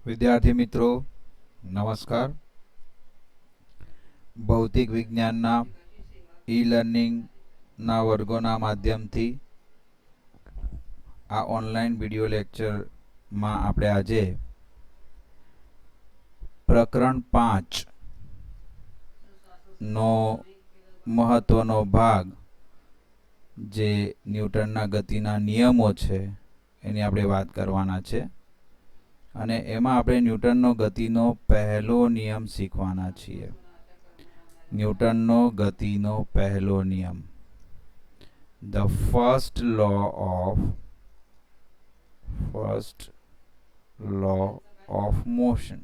વિદ્યાર્થી મિત્રો નમસ્કાર. ભૌતિક વિજ્ઞાનના ઈ લર્નિંગના વર્ગોના માધ્યમથી આ ઓનલાઈન વિડિયો લેક્ચરમાં આપણે આજે પ્રકરણ 5 નો મહત્વનો ભાગ જે ન્યૂટનના ગતિના નિયમો છે એની આપણે વાત કરવાના છે. અને એમાં આપણે ન્યૂટનનો ગતિનો પહેલો નિયમ શીખવાના છીએ. ન્યૂટનનો ગતિનો પહેલો નિયમ, the first law of motion.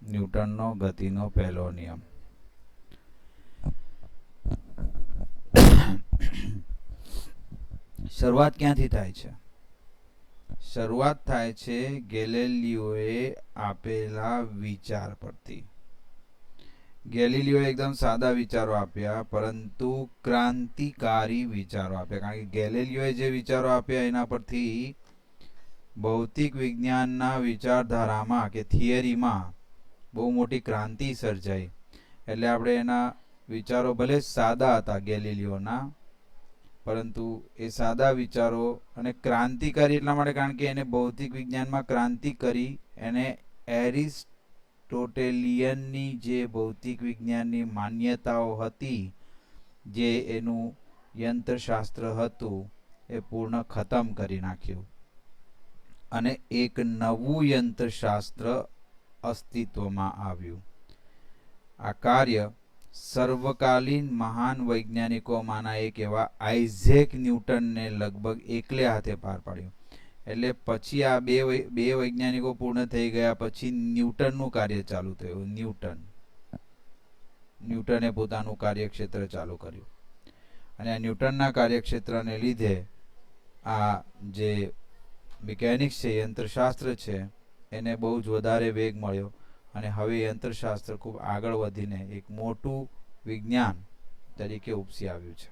ન્યૂટનનો ગતિનો પહેલો નિયમ. શરૂઆત ક્યાંથી થાય છે? શરૂઆત થાય છે ગેલિલિયોએ આપેલા વિચાર પરથી. ગેલિલિયોએ એકદમ સાદા વિચારો આપ્યા, પરંતુ ક્રાંતિકારી વિચારો આપ્યા. કારણ કે ગેલિલિયોએ જે વિચારો આપ્યા એના પરથી ભૌતિક વિજ્ઞાનના વિચારધારામાં કે થિયરીમાં બહુ મોટી ક્રાંતિ સર્જાઈ. એટલે આપણે એના વિચારો ભલે સાદા હતા ગેલિલિયોના, પરંતુ એ સાદા વિચારો અને ક્રાંતિકારી એટલા માટે કારણ કે એને ભૌતિક વિજ્ઞાનમાં ક્રાંતિ કરી. એને એરિસ્ટોટેલિયનની જે ભૌતિક વિજ્ઞાનની માન્યતાઓ હતી, જે એનું યંત્રશાસ્ત્ર હતું, એ પૂર્ણ ખતમ કરી નાખ્યું અને એક નવું યંત્રશાસ્ત્ર અસ્તિત્વમાં આવ્યું. આ કાર્ય સર્વકાલીન મહાન વૈજ્ઞાનિકોમાંના એક એવા આઇઝેક ન્યૂટનને લગભગ એકલે હાથે પાર પાડ્યું. એટલે પછી આ બે વૈજ્ઞાનિકો પૂર્ણ થઈ ગયા પછી ન્યૂટનનું કાર્ય ચાલુ થયું. ન્યૂટને પોતાનું કાર્યક્ષેત્ર ચાલુ કર્યું. અને આ ન્યૂટનના કાર્યક્ષેત્રને લીધે આ જે મિકેનિક્સ છે, યંત્રશાસ્ત્ર છે, એને બહુ જ વધારે વેગ મળ્યો. અને હવે યંત્રશાસ્ત્ર ખૂબ આગળ વધીને એક મોટું વિજ્ઞાન તરીકે ઉપસી આવ્યું છે.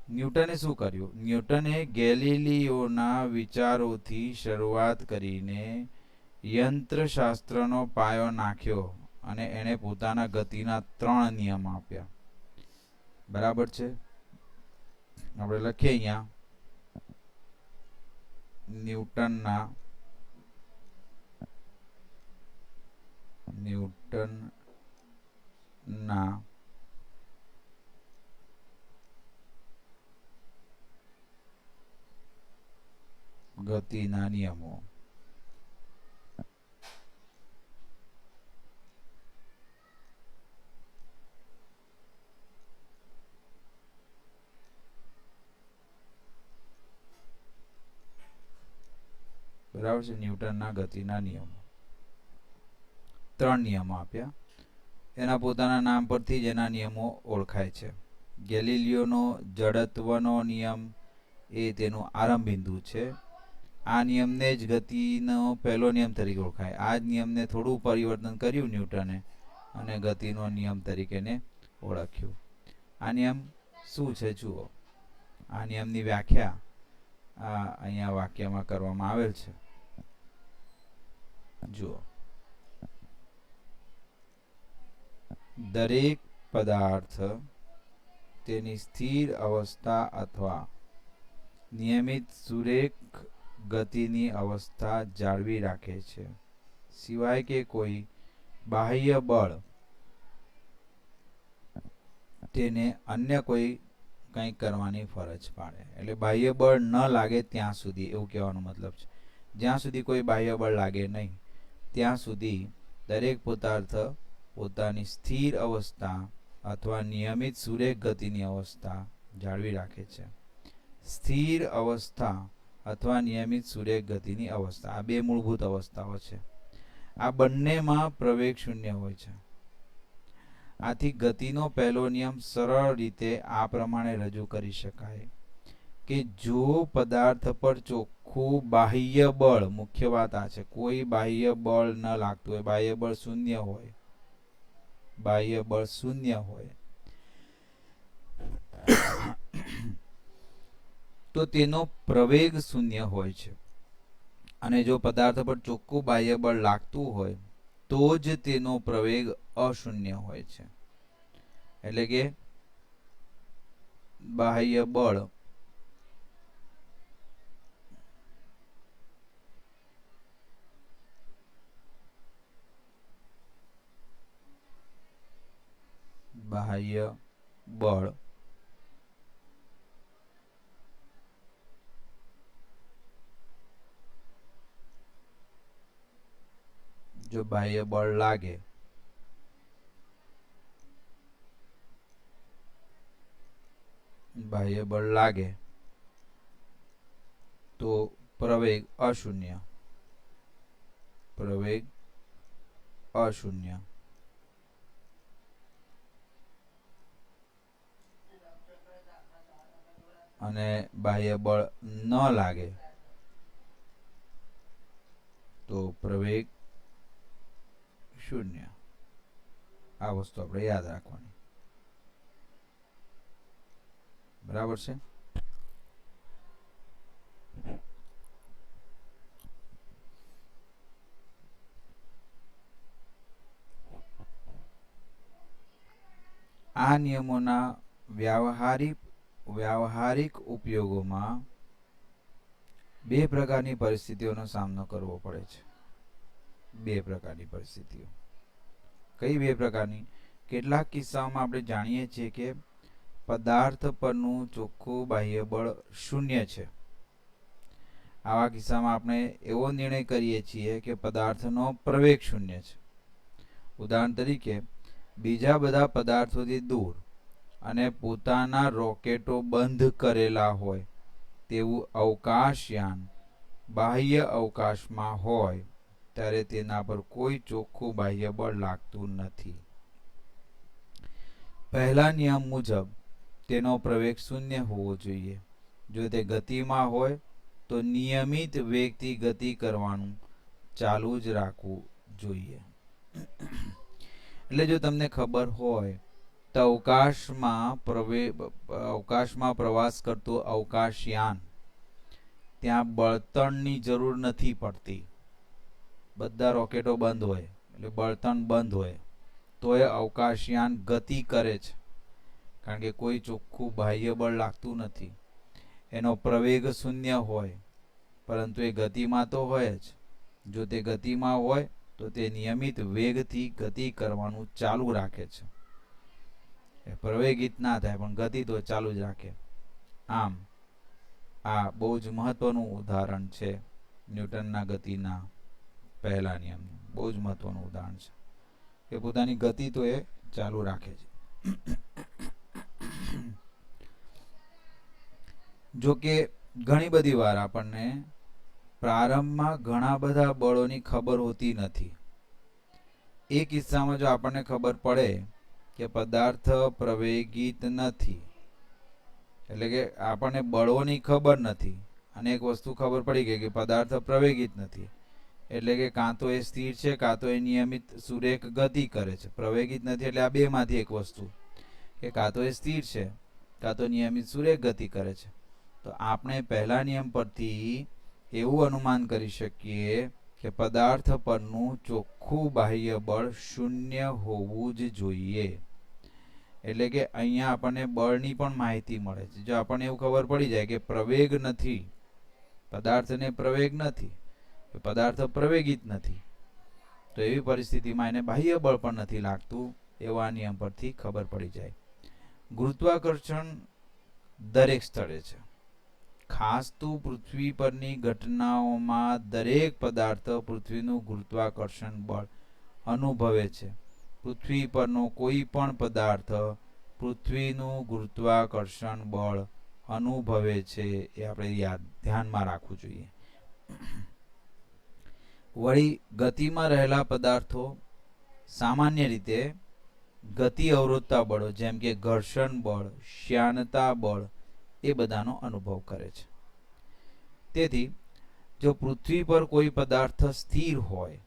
ન્યૂટને શું કર્યું? ન્યૂટને ગેલિલિયોના વિચારોથી શરૂઆત કરીને યંત્રશાસ્ત્રનો પાયો નાખ્યો અને એણે પોતાના ગતિના 3 નિયમ આપ્યા. બરાબર છે? આપણે લખીએ અહીંયા ન્યૂટનના ગતિના નિયમો. બરાબર છે? ન્યૂટનના ગતિના નિયમો 3 નિયમો આપ્યા. એના પોતાના નામ પરથી જ એના નિયમો ઓળખાય છે. ગેલિલિયોનો જડત્વનો નિયમ એ તેનું આરંભ બિંદુ છે. આ નિયમને જ ગતિનો પહેલો નિયમ તરીકે ઓળખાય. આ જ નિયમને થોડું પરિવર્તન કર્યું ન્યૂટને અને ગતિનો નિયમ તરીકેને ઓળખ્યું. આ નિયમ શું છે જુઓ. આ નિયમની વ્યાખ્યા અહીંયા વાક્યમાં કરવામાં આવેલ છે. જુઓ, દરેક પદાર્થ તેની સ્થિર અવસ્થા અથવા નિયમિત સુરેખ ગતિની અવસ્થા જાળવી રાખે છે, સિવાય કે કોઈ બાહ્ય બળ તેને અન્ય કોઈ કંઈ કરવાની ફરજ પાડે. એટલે બાહ્ય બળ ન લાગે ત્યાં સુધી, એવું કહેવાનો મતલબ છે. જ્યાં સુધી કોઈ બાહ્ય બળ લાગે નહીં ત્યાં સુધી દરેક પદાર્થ પોતાની સ્થિર અવસ્થા અથવા નિયમિત સુરેખ ગતિની અવસ્થા જાળવી રાખે છે. સ્થિર અવસ્થા અથવા નિયમિત સુરેખ ગતિની અવસ્થા, આ બે મૂળભૂત અવસ્થાઓ છે. આ બંનેમાં પ્રવેગ શૂન્ય હોય છે. આથી ગતિનો પહેલો નિયમ સરળ રીતે આ પ્રમાણે રજૂ કરી શકાય કે જો પદાર્થ પર ચોખ્ખું બાહ્ય બળ, મુખ્ય વાત આ છે, કોઈ બાહ્ય બળ ન લાગતું હોય, બાહ્ય બળ શૂન્ય હોય તો તેનો પ્રવેગ શૂન્ય હોય છે. અને જો પદાર્થ પર ચોખ્ખું બાહ્ય બળ લાગતું હોય તો જ તેનો પ્રવેગ અશૂન્ય હોય છે. એટલે કે બાહ્ય બળ બાહ્ય બળ જો બાહ્ય બળ લાગે તો પ્રવેગ અશૂન્ય અને બાહ્ય બળ ન લાગે તો પ્રવેગ શૂન્ય. આ વસ્તુ આપણે યાદ રાખવાની. બરાબર છે. આ નિયમોના વ્યાવહારિક ઉપયોગોમાં બે પ્રકારની પરિસ્થિતિઓનો સામનો કરવો પડે છે. બે પ્રકારની પરિસ્થિતિઓ. કઈ બે પ્રકારની? કેટલાક કિસ્સાઓમાં આપણે જાણીએ છીએ કે પદાર્થ પરનું ચોખ્ખું બાહ્ય બળ શૂન્ય છે. આવા કિસ્સામાં આપણે એવો નિર્ણય કરીએ છીએ કે પદાર્થનો પ્રવેગ શૂન્ય છે. ઉદાહરણ તરીકે, બીજા બધા પદાર્થોથી દૂર અને પોતાના રોકેટો બંધ કરેલા હોય તેવું અવકાશયાન બાહ્ય અવકાશમાં હોય ત્યારે તેના પર કોઈ ચોખ્ખું બાહ્ય બળ લાગતું નથી. પહેલા નિયમ મુજબ તેનો પ્રવેગ શૂન્ય હોવો જોઈએ. જો તે ગતિમાં હોય તો નિયમિત વેગથી ગતિ કરવાનું ચાલુ જ રાખવું જોઈએ. એટલે જો તમને ખબર હોય તો અવકાશમાં પ્રવાસ કરતું અવકાશયાન ત્યાં બળતણની જરૂર નથી પડતી. બધા રોકેટો બંધ હોય એટલે બળતણ બંધ હોય તો એ અવકાશયાન ગતિ કરે છે, કારણ કે કોઈ ચોખ્ખું બાહ્ય બળ લાગતું નથી. એનો પ્રવેગ શૂન્ય હોય, પરંતુ એ ગતિમાં તો હોય જ. જો તે ગતિમાં હોય તો તે નિયમિત વેગથી ગતિ કરવાનું ચાલુ રાખે છે. એ પ્રવેગિત ના થાય પણ ગતિ તો ચાલુ જ રાખે. આમ આ બહુ જ મહત્વનું ઉદાહરણ છે ન્યૂટનના ગતિના પહેલા નિયમનું. બહુ જ મહત્વનું ઉદાહરણ છે કે પોતાની ગતિ તો એ ચાલુ રાખે છે. જો કે ઘણી બધી વાર આપણને પ્રારંભમાં ઘણા બધા બળોની ખબર હોતી નથી. એ કિસ્સામાં જો આપણને ખબર પડે કે પદાર્થ પ્રવેગિત નથી, એટલે કે આપણને બળોની ખબર નથી અને એક વસ્તુ ખબર પડી ગઈ કે પદાર્થ પ્રવેગિત નથી, એટલે કે કાં તો એ સ્થિર છે કાં તો એ નિયમિત સુરેખ ગતિ કરે છે. પ્રવેગિત નથી એટલે આ બેમાંથી એક વસ્તુ, કે કાં તો એ સ્થિર છે કાં તો નિયમિત સુરેખ ગતિ કરે છે. તો આપણે પહેલા નિયમ પરથી એવું અનુમાન કરી શકીએ કે પદાર્થ પરનું ચોખ્ખું બાહ્ય બળ શૂન્ય હોવું જ જોઈએ. એટલે કે અહીંયા આપણને બળની પણ માહિતી મળે છે. જો આપણને એવું ખબર પડી જાય કે પ્રવેગ નથી, પદાર્થને પ્રવેગ નથી, પદાર્થ પ્રવેગિત નથી, તો એવી પરિસ્થિતિમાં એને બાહ્ય બળ પણ નથી લાગતું, એવા નિયમ પરથી ખબર પડી જાય. ગુરુત્વાકર્ષણ દરેક સ્થળે છે. ખાસ તો પૃથ્વી પરની ઘટનાઓમાં દરેક પદાર્થ પૃથ્વીનું ગુરુત્વાકર્ષણ બળ અનુભવે છે. પૃથ્વી પરનો કોઈ પણ પદાર્થ પૃથ્વીનું ગુરુત્વાકર્ષણ બળ અનુભવે છે. એ આપણે ધ્યાનમાં રાખવું જોઈએ. વળી ગતિમાં રહેલા પદાર્થો સામાન્ય રીતે ગતિ અવરોધતા બળો જેમ કે ઘર્ષણ બળ, શ્યાનતા બળ એ બધાનો અનુભવ કરે છે. તેથી જો પૃથ્વી પર કોઈ પદાર્થ સ્થિર હોય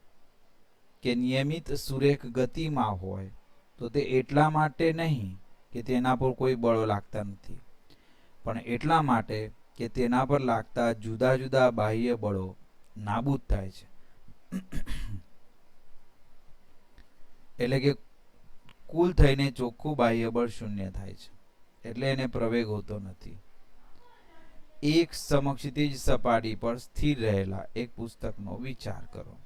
કે નિયમિત સુરેખ ગતિમાં હોય તો તે એટલા માટે નહીં કે તેના પર કોઈ બળો લાગતા નથી, પણ એટલા માટે કે તેના પર લાગતા જુદા જુદા બાહ્ય બળો નાબૂદ થાય છે. એટલે કે કુલ થઈને ચોખ્ખું બાહ્ય બળ શૂન્ય થાય છે, એટલે એને પ્રવેગ હોતો નથી. એક સમક્ષિતિજ સપાટી પર સ્થિર રહેલા એક પુસ્તકનો વિચાર કરો.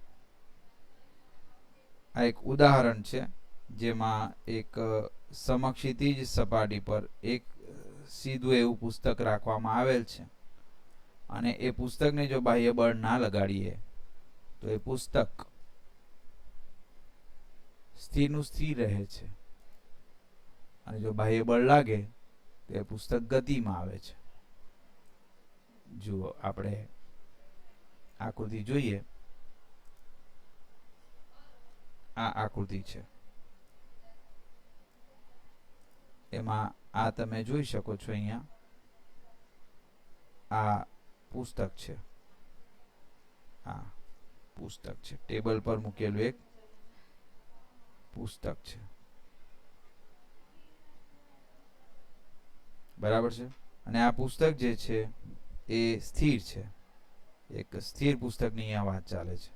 આ એક ઉદાહરણ છે જેમાં એક સમક્ષિતિજ સપાટી પર એક સીધું એવું પુસ્તક રાખવામાં આવેલ છે અને એ પુસ્તકને જો બાહ્ય બળ ના લગાડીએ તો એ પુસ્તક સ્થિરનું સ્થિર રહે છે અને જો બાહ્ય બળ લાગે તો એ પુસ્તક ગતિમાં આવે છે. જુઓ આપણે આકૃતિ જોઈએ. આ આકૃતિ છે, એમાં આ તમે જોઈ શકો છો. અહીંયા આ પુસ્તક છે, આ પુસ્તક છે, ટેબલ પર મૂકેલું એક પુસ્તક છે, બરાબર છે. અને આ પુસ્તક જે છે એ સ્થિર છે, એક સ્થિર પુસ્તકની અહીંયા વાત ચાલે છે.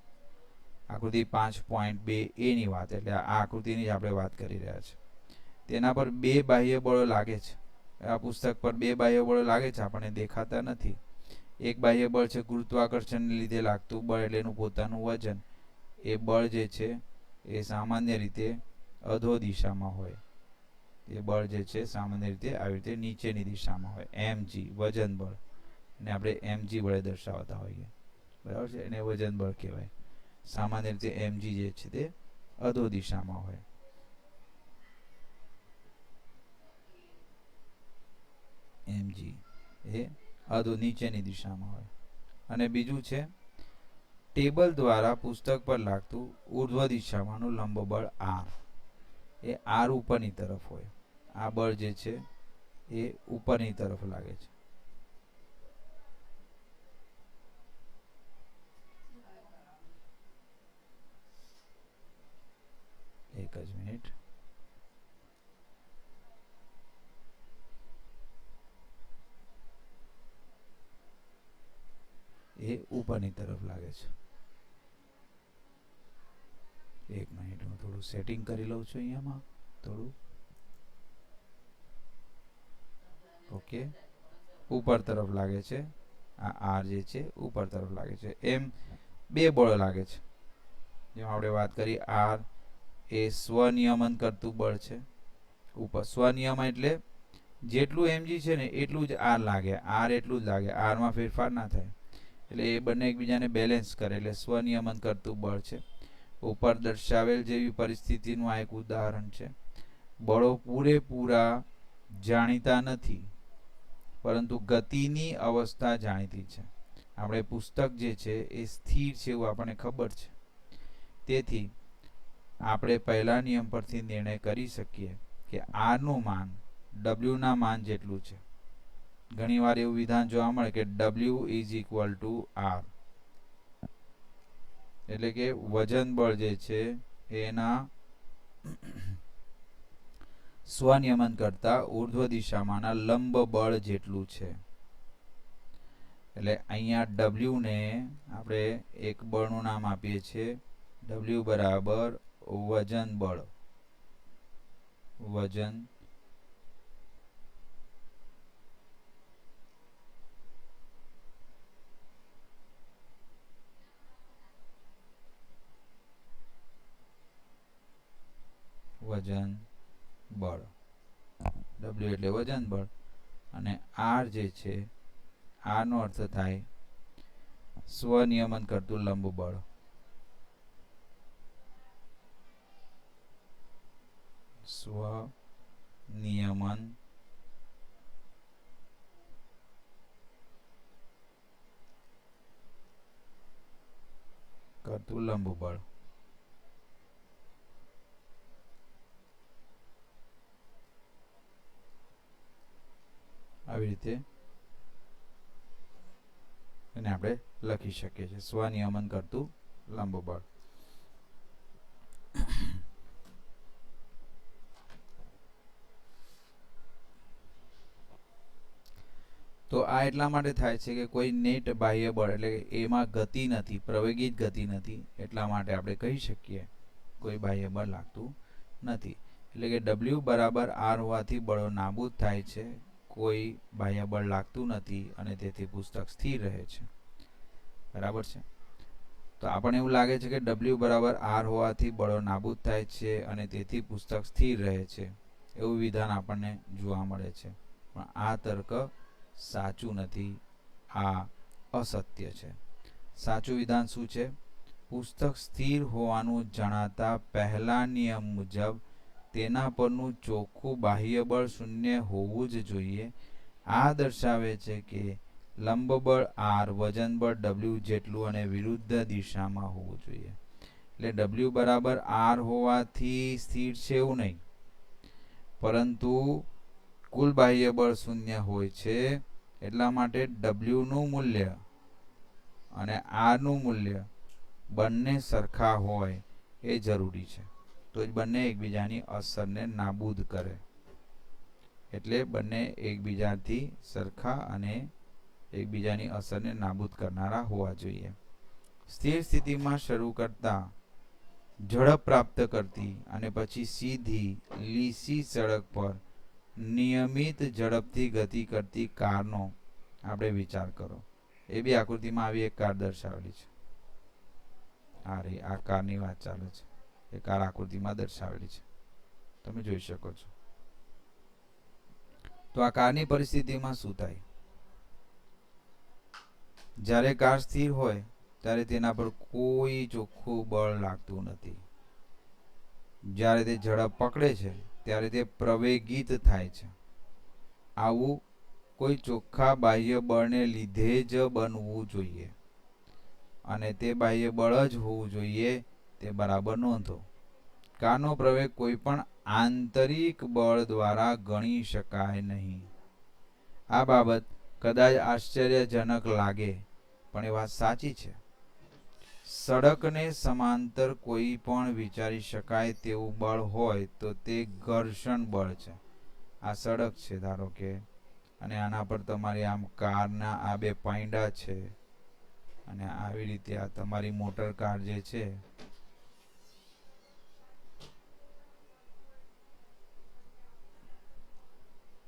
આકૃતિ 5.2a ની વાત, એટલે આ આકૃતિની જ આપણે વાત કરી રહ્યા છીએ. તેના પર બે બાહ્ય બળો લાગે છે. આ પુસ્તક પર બે બાહ્ય બળો લાગે છે, આપણને દેખાતા નથી. એક બાહ્ય બળ છે ગુરુત્વાકર્ષણને લીધે લાગતું બળ, એટલે એનું પોતાનું વજન. એ બળ જે છે એ સામાન્ય રીતે અધો દિશામાં હોય. એ બળ જે છે સામાન્ય રીતે આવી રીતે નીચેની દિશામાં હોય. mg વજન બળ, અને આપણે mg વડે દર્શાવતા હોઈએ, બરાબર છે. એને વજન બળ કહેવાય. સામાન્ય રીતે mg જે છે તે અધો દિશામાં હોય. mg એ અધો નીચેની દિશામાં હોય. અને બીજું છે ટેબલ દ્વારા પુસ્તક પર લાગતું ઉર્ધ્વ દિશામાંનું લંબ બળ r. એ r ઉપરની તરફ હોય. આ બળ જે છે એ ઉપરની તરફ લાગે છે. એક જ મિનિટ. એ ઉપરની તરફ લાગે છે. એક મિનિટ, હું થોડું સેટિંગ કરી લઉં છું અહીંયામાં થોડું. ઓકે, ઉપર તરફ લાગે છે. આ આર જે છે ઉપર તરફ લાગે છે. એમ બે બળ લાગે છે. જેમ આપણે વાત કરી, આર એ સ્વનિયમન કરતું બળ છે. ઉપર સ્વનિયમન એટલે જેટલું mg છે ને એટલું જ આર લાગે, આર એટલું જ લાગે, આરમાં ફેરફાર ના થાય. એટલે એ બંને એકબીજાને બેલેન્સ કરે, એટલે સ્વનિયમન કરતું બળ છે. ઉપર દર્શાવેલ જેવી પરિસ્થિતિનું આ એક ઉદાહરણ છે. બળો પૂરેપૂરા જાણીતા નથી, પરંતુ ગતિની અવસ્થા જાણીતી છે. આપણે પુસ્તક જે છે એ સ્થિર છે એવું આપણને ખબર છે. તેથી આપણે પહેલા નિયમ પરથી નિર્ણય કરી શકીએ કે r નું માન w ના માન જેટલું છે. ઘણીવાર એવું વિધાન જોવા મળે કે w = r, એટલે કે વજન બળ જે છે એના સ્વનિયમન કરતા ઉર્ધ્વ દિશામાંના લંબ બળ જેટલું છે. એટલે અહીંયા w ને આપણે એક બળનું નામ આપીએ છીએ. w બરાબર વજન બળ. વજન વજન બળ, w એટલે વજન બળ, અને r જે છે, r નો અર્થ થાય સ્વનિયમન કરતું લંબ બળ. સ્વનિયમન કરતું લંબ બળ. આવી રીતે એને આપણે લખી શકીએ છીએ, સ્વનિયમન કરતું લંબ બળ. તો આ એટલા માટે થાય છે કે કોઈ નેટ બાહ્ય બળ એટલે કે એમાં ગતિ નથી, પ્રવેગિત ગતિ નથી, એટલા માટે આપણે કહી શકીએ કોઈ બાહ્ય બળ લાગતું નથી. એટલે કે W બરાબર R હોવાથી બળો નાબૂદ થાય છે, કોઈ બાહ્ય બળ લાગતું નથી અને તેથી પુસ્તક સ્થિર રહે છે. બરાબર છે. તો આપણને એવું લાગે છે કે W બરાબર R હોવાથી બળો નાબૂદ થાય છે અને તેથી પુસ્તક સ્થિર રહે છે, એવું વિધાન આપણને જોવા મળે છે. પણ આ તર્ક સાચું નથી, આ અસત્ય છે. સાચું વિધાન શું છે? પુસ્તક સ્થિર હોવાનું જણાતા પહેલા નિયમ મુજબ તેના પરનું ચોખ્ખું બાહ્ય બળ શૂન્ય હોવું જ જોઈએ. આ દર્શાવે છે કે લંબબળ R વજન બળ W જેટલું અને વિરુદ્ધ દિશામાં હોવું જોઈએ. એટલે W બરાબર R હોવાથી સ્થિર છે એવું નહીં, પરંતુ કુલ બાહ્ય બળ શૂન્ય હોય છે, એટલા માટે W નું મૂલ્ય અને R નું મૂલ્ય બંને સરખા હોય એ જરૂરી છે. તો જ બંને એકબીજાની અસરને નાબૂદ કરે. એટલે બંને એકબીજાથી સરખા અને એકબીજાની અસરને નાબૂદ કરનારા હોવા જોઈએ. સ્થિર સ્થિતિમાં શરૂ કરતા ઝડપ પ્રાપ્ત કરતી અને પછી સીધી લીસી સડક પર નિયમિત ઝડપથી ગતિ કરતી કારનો આપણે વિચાર કરો. એ બી આકૃતિમાં આવી એક કાર દર્શાવેલી છે. આ કારની વાત ચાલે છે. એ કાર આકૃતિમાં દર્શાવેલી છે, તમે જોઈ શકો છો. તો આ કારની પરિસ્થિતિમાં શું થાય? જ્યારે કાર સ્થિર હોય ત્યારે તેના પર કોઈ ચોખ્ખું બળ લાગતું નથી. જ્યારે તે ઝડપ પકડે છે ત્યારે તે પ્રવેગિત થાય છે. આવું કોઈ ચોખ્ખા બાહ્ય બળને લીધે જ બનવું જોઈએ અને તે બાહ્ય બળ જ હોવું જોઈએ, તે બરાબર નોંધો. કારનો પ્રવેગ કોઈ પણ આંતરિક બળ દ્વારા ગણી શકાય નહીં. આ બાબત કદાચ આશ્ચર્યજનક લાગે, પણ એ વાત સાચી છે. સડકને સમાંતર કોઈ પણ વિચારી શકાય તેવું બળ હોય તો તે ઘર્ષણ બળ છે. આ સડક છે ધારો કે, અને આના પર તમારી આમ કારના આ બે પાંડા છે, અને આવી રીતે આ તમારી મોટર કાર જે છે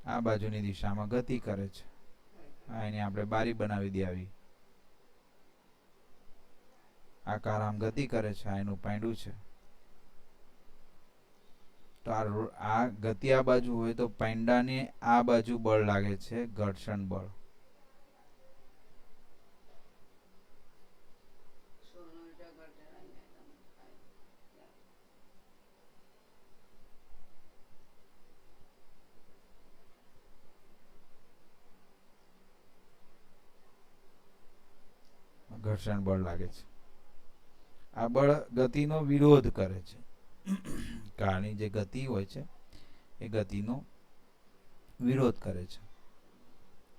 આ બાજુની દિશામાં ગતિ કરે છે. એની આપણે બારી બનાવી દે આવી. આ કાર આમ ગતિ કરે છે, આ એનું પાંડું છે. તો આ ગતિ આ બાજુ હોય તો પાંડાને આ બાજુ બળ લાગે છે, ઘર્ષણ બળ. ઘર્ષણ બળ લાગે છે. આ બળ ગતિનો વિરોધ કરે છે. કારની જે ગતિ હોય છે એ ગતિનો વિરોધ કરે છે,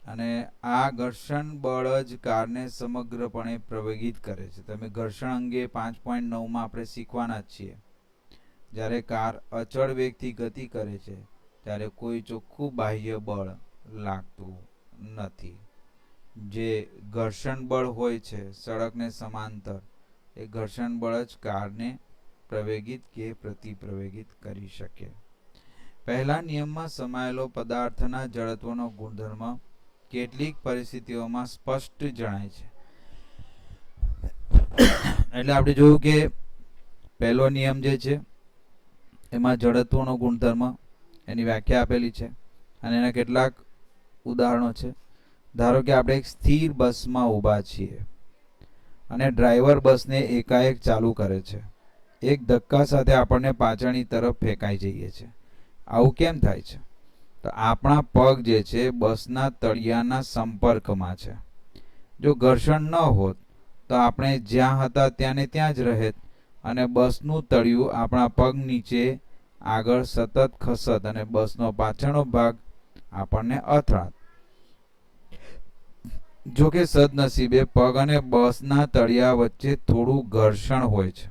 અને આ ઘર્ષણ બળ જ કારને સમગ્રપણે પ્રવેગિત કરે છે. તમે ઘર્ષણ અંગે 5.9 આપણે શીખવાના જ છીએ. જ્યારે કાર અચળ વેગથી ગતિ કરે છે ત્યારે કોઈ ચોખ્ખું બાહ્ય બળ લાગતું નથી. જે ઘર્ષણ બળ હોય છે સડકને સમાંતર, એ ઘર્ષણ બળ જ કારને પ્રવેગિત કે પ્રતિપ્રવેગિત કરી શકે. પહેલા નિયમમાં સમાયેલો પદાર્થના જડત્વનો ગુણધર્મ કેટલીક પરિસ્થિતિઓમાં સ્પષ્ટ જણાય છે. એટલે આપણે જોયું કે પહેલો નિયમ જે છે એમાં જડત્વનો ગુણધર્મ એની વ્યાખ્યા આપેલી છે, અને એના કેટલાક ઉદાહરણો છે. ધારો કે આપણે એક સ્થિર બસમાં ઊભા છીએ અને ડ્રાઈવર બસને એકાએક ચાલુ કરે છે. એક ધક્કા સાથે આપણને પાછળની તરફ ફેંકાઈ જઈએ છીએ. આવું કેમ થાય છે? તો આપણા પગ જે છે બસના તળિયાના સંપર્કમાં છે. જો ઘર્ષણ ન હોત તો આપણે જ્યાં હતા ત્યાં ને ત્યાં જ રહેત અને બસનું તળિયું આપણા પગ નીચે આગળ સતત ખસત અને બસનો પાછળનો ભાગ આપણને અથડાત. જો કે સદનસીબે પગ અને બસના તળિયા વચ્ચે થોડું ઘર્ષણ હોય છે.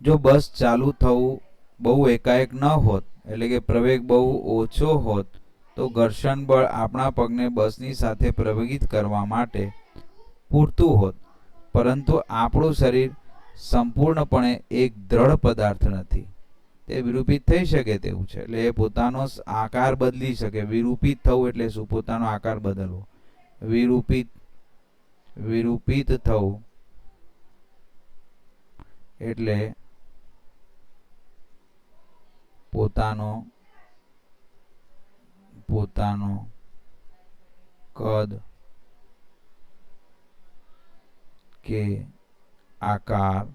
જો બસ ચાલુ થવું બહુ એકાએક ન હોત, એટલે કે પ્રવેગ બહુ ઓછો હોત, તો ઘર્ષણ બળ આપણા પગને બસની સાથે પ્રવેગિત કરવા માટે પૂરતું હોત, પરંતુ આપણું શરીર સંપૂર્ણપણે એક દ્રઢ પદાર્થ નથી. તે વિરૂપિત થઈ શકે તેવું છે. એટલે એ પોતાનો આકાર બદલી શકે. વિરૂપિત થવું એટલે શું? પોતાનો આકાર બદલવો. વિરૂપિત થવું એટલે પોતાનો કદ કે આકાર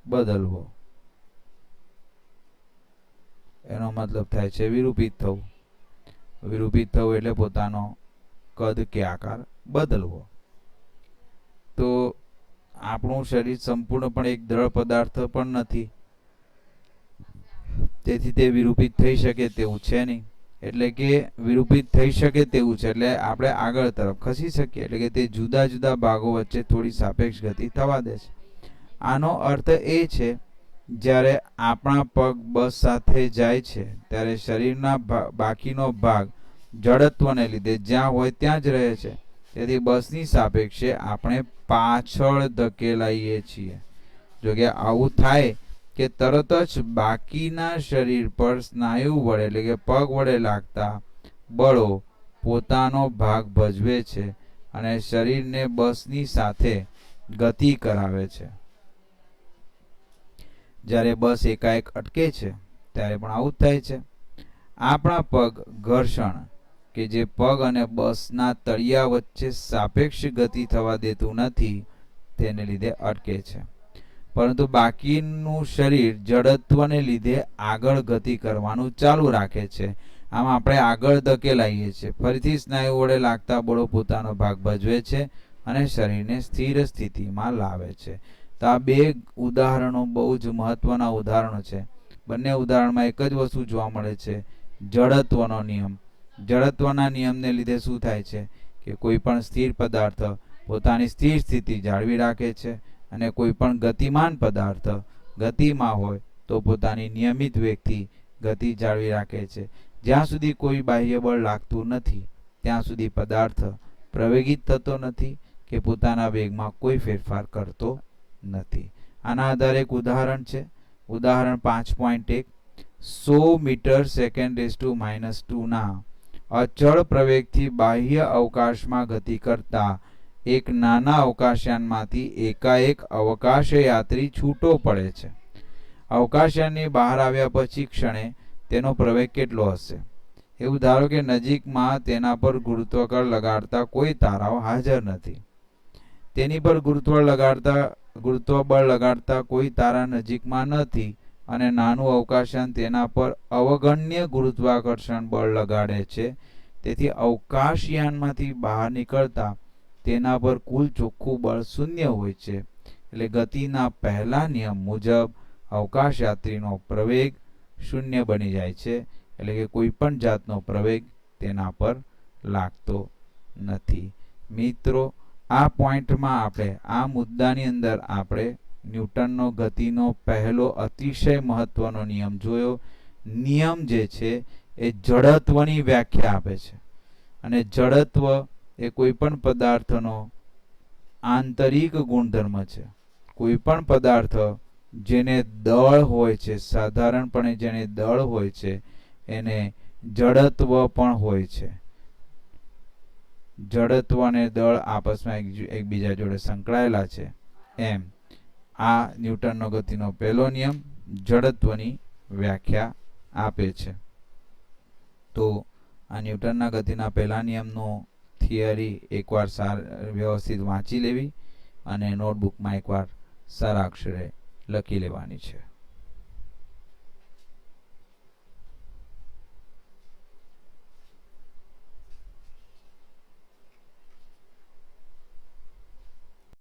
બદલવો. એનો મતલબ થાય છે વિરૂપિત થવું. વિરૂપિત થવું એટલે પોતાનો કદ કે આકાર બદલવો. તો આપણું શરીર સંપૂર્ણપણે એક દ્રઢ પદાર્થ પણ નથી, તેથી તે વિરૂપિત થઈ શકે તેવું છે નહીં. એટલે કે વિરૂપિત થઈ શકે તેવું છે એટલે આપણે આગળ તરફ ખસી શકીએ. એટલે કે તે જુદા જુદા ભાગો વચ્ચે થોડી સાપેક્ષ ગતિ થવા દે છે. આનો અર્થ એ છે, જ્યારે આપણા પગ બસ સાથે જાય છે ત્યારે શરીરના બાકીનો ભાગ જડત્વને લીધે જ્યાં હોય ત્યાં જ રહે છે. તેથી બસની સાપેક્ષે આપણે પાછળ ધકેલાઈએ છીએ. જો કે આવું થાય કે તરત જ બાકીના શરીર પર સ્નાયુ વડે એટલે કે પગ વડે લાગતા બળો પોતાનો ભાગ ભજવે છે અને શરીરને બસની સાથે ગતિ કરાવે છે. જ્યારે બસ એકાએક અટકે છે ત્યારે પણ આવું જ થાય છે. આપણા પગ ઘર્ષણ કે જે પગ અને બસના તળિયા વચ્ચે સાપેક્ષ ગતિ થવા દેતું નથી, તેને લીધે અટકે છે. પરંતુ બાકીનું શરીર જડત્વને લીધે આગળ ગતિ કરવાનું ચાલુ રાખે છે. આમ આપણે આગળ ધકેલાઈએ છીએ. ફરીથી સ્નાયુ વડે લાગતા બળો પોતાનો ભાગ ભજવે છે અને શરીરને સ્થિર સ્થિતિમાં લાવે છે. તો આ બે ઉદાહરણો બહુ જ મહત્વના ઉદાહરણો છે. બંને ઉદાહરણમાં એક જ વસ્તુ જોવા મળે છે, જડત્વનો નિયમ. જડત્વના નિયમને લીધે શું થાય છે કે કોઈ પણ સ્થિર પદાર્થ પોતાની સ્થિર સ્થિતિ જાળવી રાખે છે અને કોઈ પણ ગતિમાન પદાર્થ ગતિમાં હોય તો પોતાની નિયમિત વેગથી ગતિ જાળવી રાખે છે. જ્યાં સુધી કોઈ બાહ્ય બળ લાગતું નથી ત્યાં સુધી પદાર્થ પ્રવેગિત થતો નથી કે પોતાના વેગમાં કોઈ ફેરફાર કરતો નથી. આના આધારે એક ઉદાહરણ છે. ઉદાહરણ 5.1 100 મીટર સેકન્ડ -2 ના અચળ પ્રવેગથી બાહ્ય અવકાશમાં ગતિ કરતા એક નાના અવકાશયાનમાંથી એકાએક અવકાશયાત્રી છૂટો પડે છે. અવકાશયાનની બહાર આવ્યા પછી ક્ષણે તેનો પ્રવેગ કેટલો હશે? એવું ધારો કે નજીકમાં તેના પર ગુરુત્વાકર્ષણ લગાડતા કોઈ તારાઓ હાજર નથી. તેની પર ગુરુત્વબળ લગાડતા કોઈ તારા નજીકમાં નથી અને નાનું અવકાશયાન તેના પર અવગણ્ય ગુરુત્વાકર્ષણ બળ લગાડે છે. તેથી અવકાશયાનમાંથી બહાર નીકળતા તેના પર કુલ ચોખ્ખું બળ 0 હોય છે. એટલે ગતિના પહેલા નિયમ મુજબ અવકાશયાત્રીનો પ્રવેગ 0 બની જાય છે. એટલે કે કોઈ પણ જાતનો પ્રવેગ તેના પર લાગતો નથી. મિત્રો, આ પોઈન્ટમાં આપણે આ મુદ્દાની અંદર આપણે ન્યૂટનનો ગતિનો પહેલો અતિશય મહત્વનો નિયમ જોયો. નિયમ જે છે એ જડત્વની વ્યાખ્યા આપે છે અને જડત્વ એ કોઈ પણ પદાર્થનો આંતરિક ગુણધર્મ છે. કોઈ પણ પદાર્થ જેને દળ હોય છે, સાધારણપણે જેને દળ હોય છે એને જડત્વ પણ હોય છે. જડત્વ અને દળ આપસમાં એકબીજા જોડે સંકળાયેલા છે. એમ આ ન્યૂટનનો ગતિનો પહેલો નિયમ જડત્વની વ્યાખ્યા આપે છે. તો આ ન્યૂટનના ગતિના પહેલા નિયમનો થિયરી એકવાર વ્યવસ્થિત વાંચી લેવી અને નોટબુકમાં એકવાર સારા અક્ષરે લખી લેવાની છે.